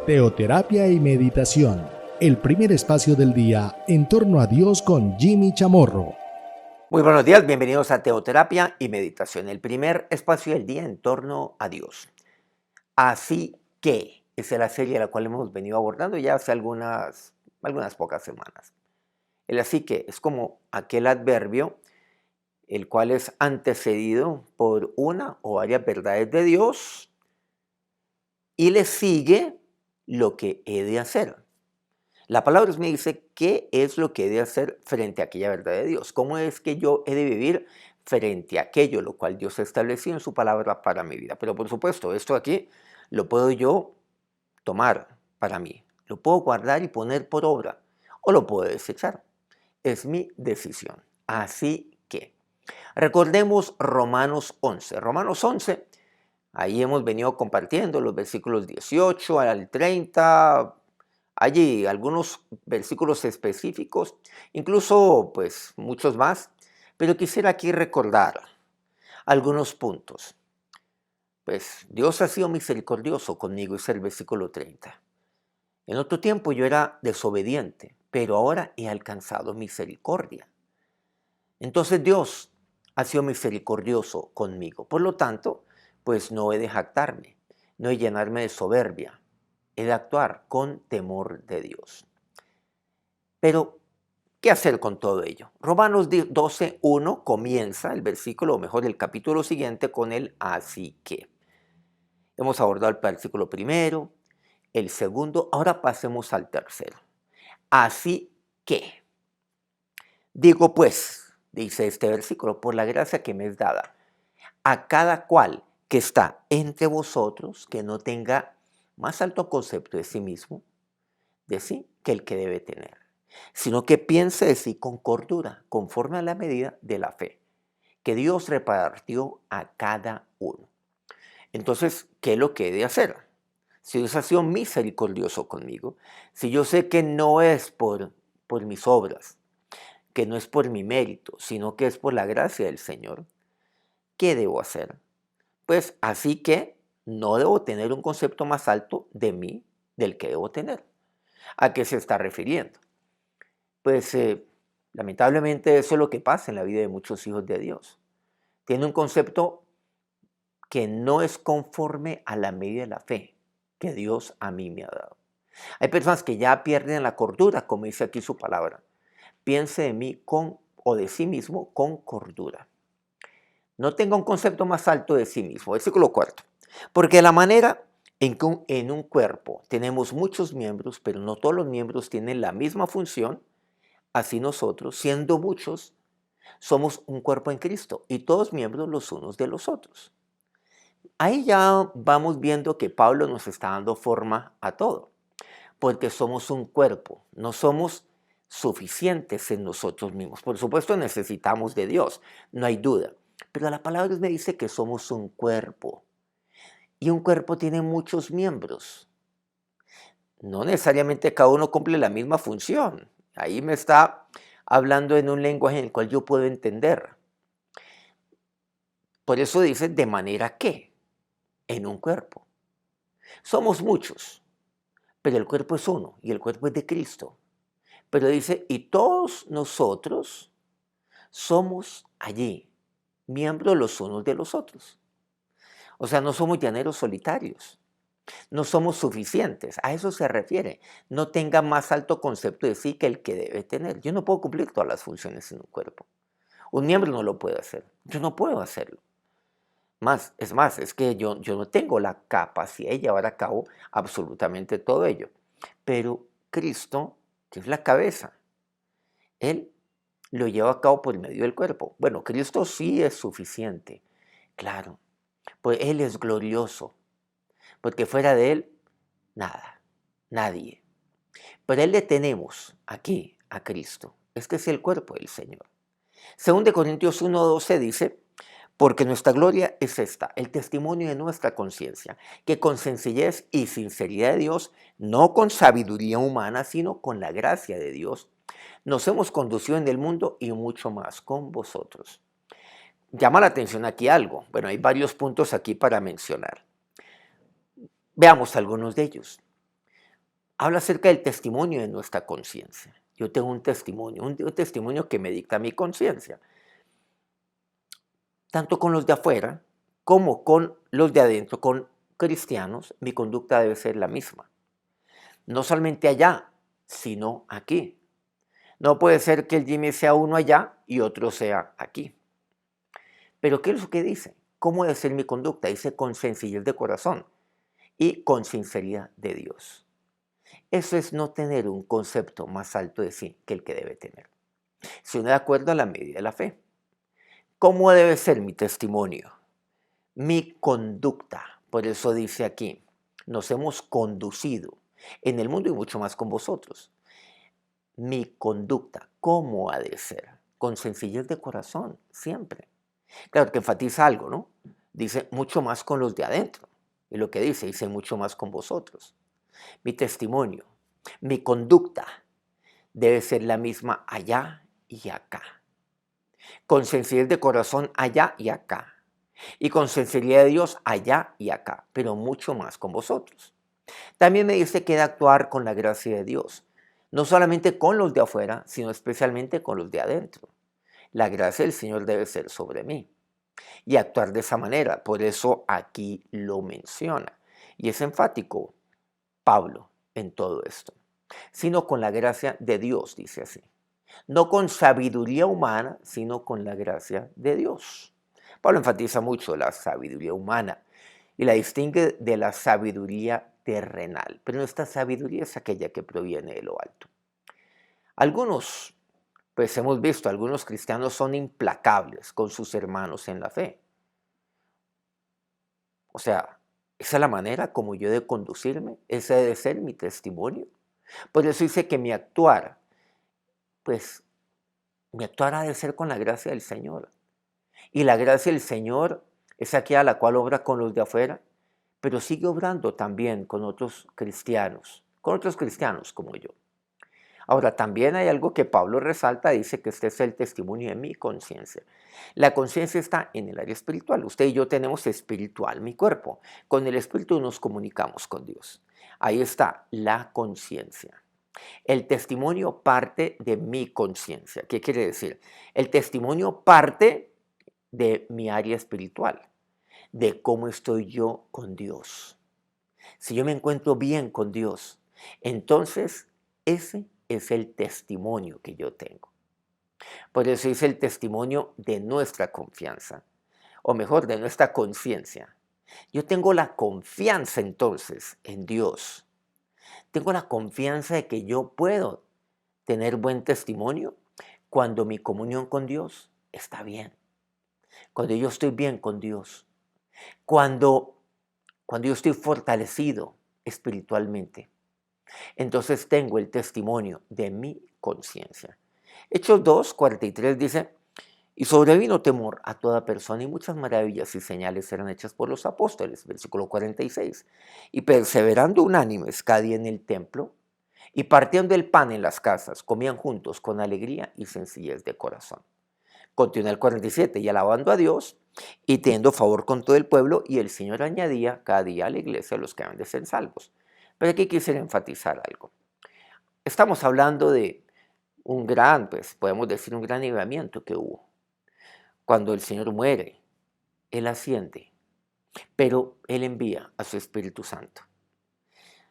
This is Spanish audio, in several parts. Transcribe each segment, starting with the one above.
Teoterapia y meditación, el primer espacio del día en torno a Dios con Jimmy Chamorro. Muy buenos días, bienvenidos a Teoterapia y Meditación, el primer espacio del día en torno a Dios. Así que, esa es la serie a la cual hemos venido abordando ya hace algunas pocas semanas. El así que es como aquel adverbio el cual es antecedido por una o varias verdades de Dios y le sigue lo que he de hacer. La palabra me dice qué es lo que he de hacer frente a aquella verdad de Dios. ¿Cómo es que yo he de vivir frente a aquello, lo cual Dios ha establecido en su palabra para mi vida? Pero por supuesto, esto aquí lo puedo yo tomar para mí. Lo puedo guardar y poner por obra o lo puedo desechar. Es mi decisión. Así que, recordemos Romanos 11. Romanos 11, ahí hemos venido compartiendo los versículos 18 al 30. Hay algunos versículos específicos, incluso pues muchos más, pero quisiera aquí recordar algunos puntos. Pues Dios ha sido misericordioso conmigo, es el versículo 30. En otro tiempo yo era desobediente, pero ahora he alcanzado misericordia. Entonces Dios ha sido misericordioso conmigo. Por lo tanto, pues no he de jactarme, no he de llenarme de soberbia. He de actuar con temor de Dios. Pero, ¿qué hacer con todo ello? Romanos 12:1 comienza el versículo, o mejor el capítulo siguiente, con el así que. Hemos abordado el versículo primero, el segundo, ahora pasemos al tercero. Así que, digo pues, dice este versículo, por la gracia que me es dada, a cada cual que está entre vosotros, que no tenga más alto concepto de sí mismo, de sí, que el que debe tener, sino que piense de sí con cordura, conforme a la medida de la fe que Dios repartió a cada uno. Entonces, ¿qué es lo que he de hacer? Si Dios ha sido misericordioso conmigo, si yo sé que no es por mis obras, que no es por mi mérito, sino que es por la gracia del Señor, ¿qué debo hacer? Pues así que no debo tener un concepto más alto de mí del que debo tener. ¿A qué se está refiriendo? Pues lamentablemente eso es lo que pasa en la vida de muchos hijos de Dios. Tiene un concepto que no es conforme a la medida de la fe que Dios a mí me ha dado. Hay personas que ya pierden la cordura, como dice aquí su palabra. Piense de mí o de sí mismo con cordura. No tenga un concepto más alto de sí mismo. Versículo 4. Porque la manera en que en un cuerpo tenemos muchos miembros, pero no todos los miembros tienen la misma función, así nosotros, siendo muchos, somos un cuerpo en Cristo y todos miembros los unos de los otros. Ahí ya vamos viendo que Pablo nos está dando forma a todo, porque somos un cuerpo, no somos suficientes en nosotros mismos. Por supuesto necesitamos de Dios, no hay duda, pero la palabra me dice que somos un cuerpo y un cuerpo tiene muchos miembros. No necesariamente cada uno cumple la misma función. Ahí me está hablando en un lenguaje en el cual yo puedo entender. Por eso dice de manera que en un cuerpo. Somos muchos, pero el cuerpo es uno y el cuerpo es de Cristo. Pero dice, y todos nosotros somos allí, miembros los unos de los otros. O sea, no somos llaneros solitarios. No somos suficientes, a eso se refiere. No tenga más alto concepto de sí que el que debe tener. Yo no puedo cumplir todas las funciones en un cuerpo. Un miembro no lo puede hacer. Yo no puedo hacerlo. Es que yo no tengo la capacidad de llevar a cabo absolutamente todo ello. Pero Cristo, que es la cabeza, Él lo lleva a cabo por medio del cuerpo. Bueno, Cristo sí es suficiente, claro, pues Él es glorioso, porque fuera de Él, nada, nadie. Pero a Él le tenemos aquí, a Cristo. Este es el cuerpo del Señor. Según de Corintios 1:12 dice, porque nuestra gloria es esta, el testimonio de nuestra conciencia, que con sencillez y sinceridad de Dios, no con sabiduría humana, sino con la gracia de Dios, nos hemos conducido en el mundo y mucho más con vosotros. Llama la atención aquí algo. Bueno, hay varios puntos aquí para mencionar. Veamos algunos de ellos. habla acerca del testimonio de nuestra conciencia. Yo tengo un testimonio que me dicta mi conciencia, tanto con los de afuera como con los de adentro, con cristianos, mi conducta debe ser la misma. No solamente allá, sino aquí. No puede ser que el Jimmy sea uno allá y otro sea aquí. Pero ¿qué es lo que dice? ¿Cómo debe ser mi conducta? Dice con sencillez de corazón y con sinceridad de Dios. Eso es no tener un concepto más alto de sí que el que debe tener, sino de acuerdo a la medida de la fe. ¿Cómo debe ser mi testimonio? Mi conducta. Por eso dice aquí, nos hemos conducido en el mundo y mucho más con vosotros. Mi conducta, ¿cómo ha de ser? Con sencillez de corazón, siempre. Claro que enfatiza algo, ¿no? Dice mucho más con los de adentro. Y lo que dice mucho más con vosotros. Mi testimonio, mi conducta debe ser la misma allá y acá. Con sencillez de corazón allá y acá. Y con sinceridad de Dios allá y acá, pero mucho más con vosotros. También me dice que he de actuar con la gracia de Dios, no solamente con los de afuera, sino especialmente con los de adentro. La gracia del Señor debe ser sobre mí y actuar de esa manera, por eso aquí lo menciona. Y es enfático Pablo en todo esto, sino con la gracia de Dios, dice así. No con sabiduría humana, sino con la gracia de Dios. Pablo enfatiza mucho la sabiduría humana y la distingue de la sabiduría terrenal, pero nuestra sabiduría es aquella que proviene de lo alto. Algunos, pues hemos visto, algunos cristianos son implacables con sus hermanos en la fe. O sea, esa es la manera como yo he de conducirme, ese debe ser mi testimonio. Por eso dice que mi actuar, pues mi actuar ha de ser con la gracia del Señor. Y la gracia del Señor es aquella a la cual obra con los de afuera, pero sigue obrando también con otros cristianos como yo. Ahora, también hay algo que Pablo resalta, dice que este es el testimonio de mi conciencia. La conciencia está en el área espiritual. Usted y yo tenemos espiritual mi cuerpo. Con el espíritu nos comunicamos con Dios. Ahí está la conciencia. El testimonio parte de mi conciencia. ¿Qué quiere decir? El testimonio parte de mi área espiritual, de cómo estoy yo con Dios. Si yo me encuentro bien con Dios, entonces ese es el testimonio que yo tengo. Por eso es el testimonio de nuestra confianza, o mejor, de nuestra conciencia. Yo tengo la confianza entonces en Dios. Tengo la confianza de que yo puedo tener buen testimonio cuando mi comunión con Dios está bien. Cuando yo estoy bien con Dios. Cuando yo estoy fortalecido espiritualmente. Entonces tengo el testimonio de mi conciencia. Hechos 2:43 dice, y sobrevino temor a toda persona y muchas maravillas y señales eran hechas por los apóstoles, versículo 46. Y perseverando unánimes cada día en el templo y partiendo el pan en las casas, comían juntos con alegría y sencillez de corazón. Continúa el 47, y alabando a Dios y teniendo favor con todo el pueblo, y el Señor añadía cada día a la iglesia los que habían de ser salvos. Pero aquí quisiera enfatizar algo. Estamos hablando de un gran, pues podemos decir un gran avivamiento que hubo. Cuando el Señor muere, Él asciende, pero Él envía a su Espíritu Santo.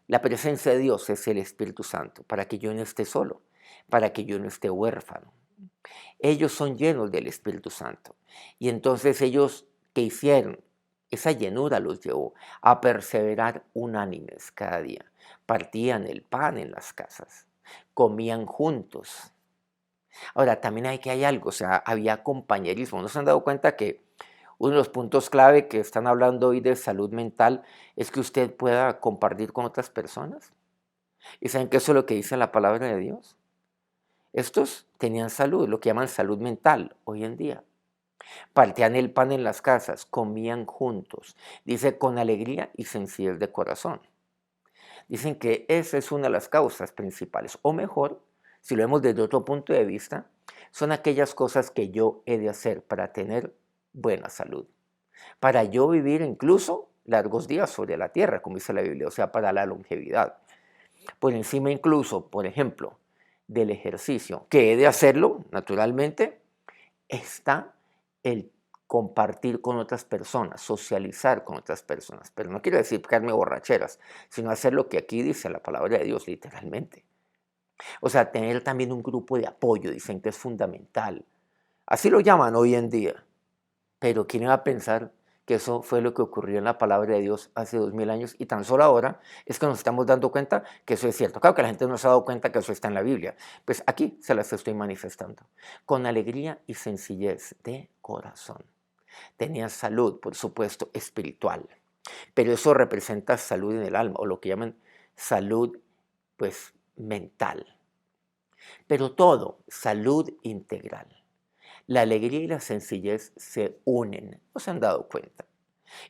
La presencia de Dios es el Espíritu Santo, para que yo no esté solo, para que yo no esté huérfano. Ellos son llenos del Espíritu Santo. Y entonces ellos, ¿qué hicieron? Esa llenura los llevó a perseverar unánimes cada día. Partían el pan en las casas, comían juntos. Ahora, también hay algo, o sea, había compañerismo. ¿No se han dado cuenta que uno de los puntos clave que están hablando hoy de salud mental es que usted pueda compartir con otras personas? ¿Y saben que eso es lo que dice la palabra de Dios? Estos tenían salud, lo que llaman salud mental hoy en día. Partían el pan en las casas, comían juntos, dice con alegría y sencillez de corazón. Dicen que esa es una de las causas principales, o mejor, si lo vemos desde otro punto de vista, son aquellas cosas que yo he de hacer para tener buena salud, para yo vivir incluso largos días sobre la tierra, como dice la Biblia, o sea, para la longevidad. por encima incluso, por ejemplo, del ejercicio, que he de hacerlo, naturalmente, está el compartir con otras personas, socializar con otras personas. Pero no quiero decir quedarme borracheras, sino hacer lo que aquí dice la palabra de Dios, literalmente. O sea, tener también un grupo de apoyo, dicen que es fundamental. Así lo llaman hoy en día. Pero ¿quién iba a pensar que eso fue lo que ocurrió en la palabra de Dios hace 2000 años? Y tan solo ahora es que nos estamos dando cuenta que eso es cierto. Claro que la gente no se ha dado cuenta que eso está en la Biblia. Pues aquí se las estoy manifestando. Con alegría y sencillez de corazón. Tenían salud, por supuesto, espiritual. Pero eso representa salud en el alma, o lo que llaman salud, pues, mental. Pero todo, salud integral. La alegría y la sencillez se unen, ¿no se han dado cuenta?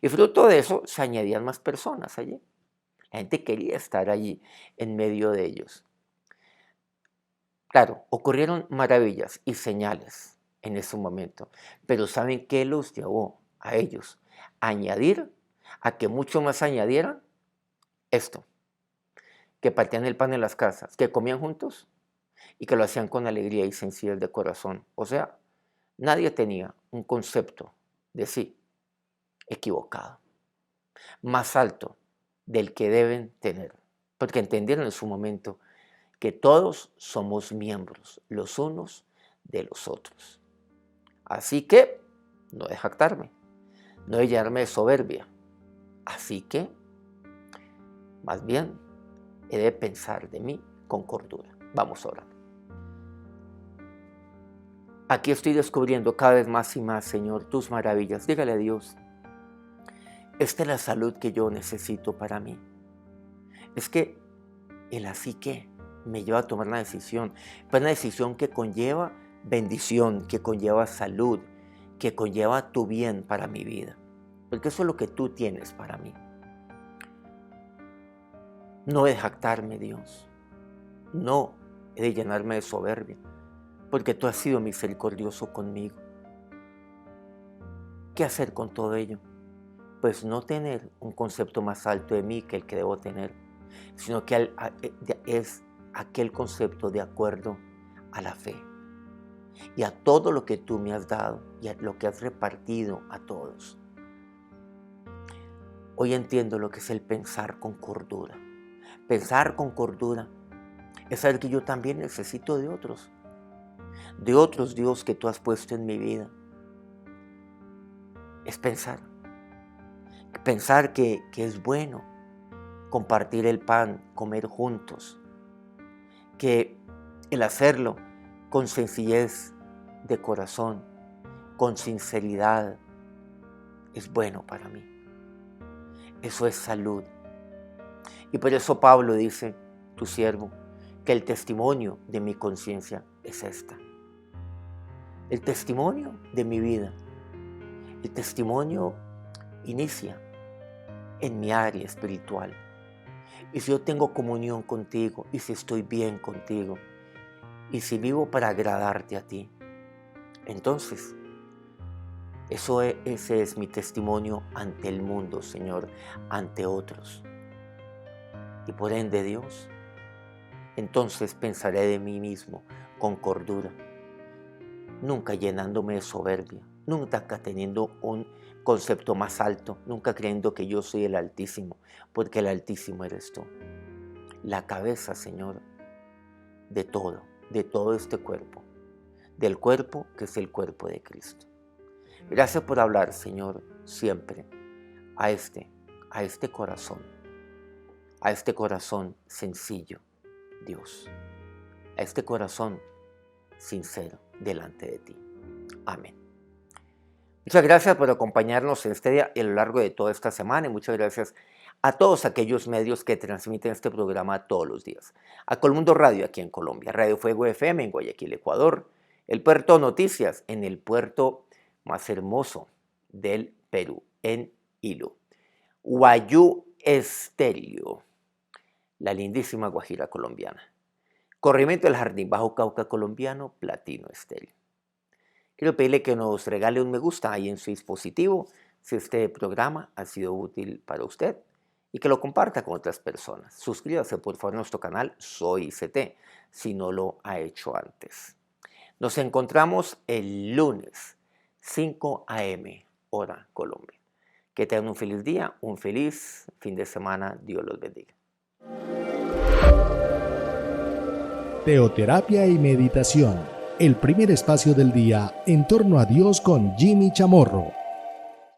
Y fruto de eso se añadían más personas allí. La gente quería estar allí en medio de ellos. Claro, ocurrieron maravillas y señales en ese momento, pero ¿saben qué los llevó a ellos? A añadir, a que mucho más añadieran esto, que partían el pan en las casas, que comían juntos y que lo hacían con alegría y sencillez de corazón. O sea, nadie tenía un concepto de sí equivocado, más alto del que deben tener, porque entendieron en su momento que todos somos miembros los unos de los otros. Así que no de jactarme, no de llenarme de soberbia. Así que, más bien, he de pensar de mí con cordura. Vamos a orar. Aquí estoy descubriendo cada vez más y más, Señor, tus maravillas. Dígale a Dios, esta es la salud que yo necesito para mí. Es que el así que me lleva a tomar una decisión, pero una decisión que conlleva bendición, que conlleva salud, que conlleva tu bien para mi vida. Porque eso es lo que tú tienes para mí. No he de jactarme, Dios. No he de llenarme de soberbia, porque tú has sido misericordioso conmigo. ¿Qué hacer con todo ello? Pues no tener un concepto más alto de mí que el que debo tener, sino que es aquel concepto de acuerdo a la fe y a todo lo que tú me has dado y a lo que has repartido a todos. Hoy entiendo lo que es el pensar con cordura. Pensar con cordura es saber que yo también necesito de otros Dios que tú has puesto en mi vida. Es pensar que es bueno compartir el pan, comer juntos, que el hacerlo con sencillez de corazón, con sinceridad, es bueno para mí. Eso es salud. Y por eso Pablo dice, tu siervo, que el testimonio de mi conciencia es esta. El testimonio de mi vida, el testimonio inicia en mi área espiritual. Y si yo tengo comunión contigo, y si estoy bien contigo, y si vivo para agradarte a ti, entonces ese es mi testimonio ante el mundo, Señor, ante otros. Y por ende, Dios, entonces pensaré de mí mismo con cordura, nunca llenándome de soberbia, nunca teniendo un concepto más alto, nunca creyendo que yo soy el Altísimo, porque el Altísimo eres tú. La cabeza, Señor, de todo este cuerpo, del cuerpo que es el cuerpo de Cristo. Gracias por hablar, Señor, siempre a este corazón sencillo, Dios, a este corazón sincero delante de ti. Amén. Muchas gracias por acompañarnos en este día y a lo largo de toda esta semana, y muchas gracias a todos aquellos medios que transmiten este programa todos los días. A Colmundo Radio aquí en Colombia, Radio Fuego FM en Guayaquil, Ecuador, el Puerto Noticias en el puerto más hermoso del Perú, en Hilo, Guayú Estéreo, la lindísima Guajira colombiana, Corrimiento del Jardín Bajo Cauca colombiano, Platino Estéreo. Quiero pedirle que nos regale un me gusta ahí en su dispositivo si este programa ha sido útil para usted y que lo comparta con otras personas. Suscríbase por favor a nuestro canal Soy ICT si no lo ha hecho antes. Nos encontramos el lunes 5 a.m. hora Colombia. Que tengan un feliz día, un feliz fin de semana. Dios los bendiga. Teoterapia y meditación, el primer espacio del día en torno a Dios con Jimmy Chamorro.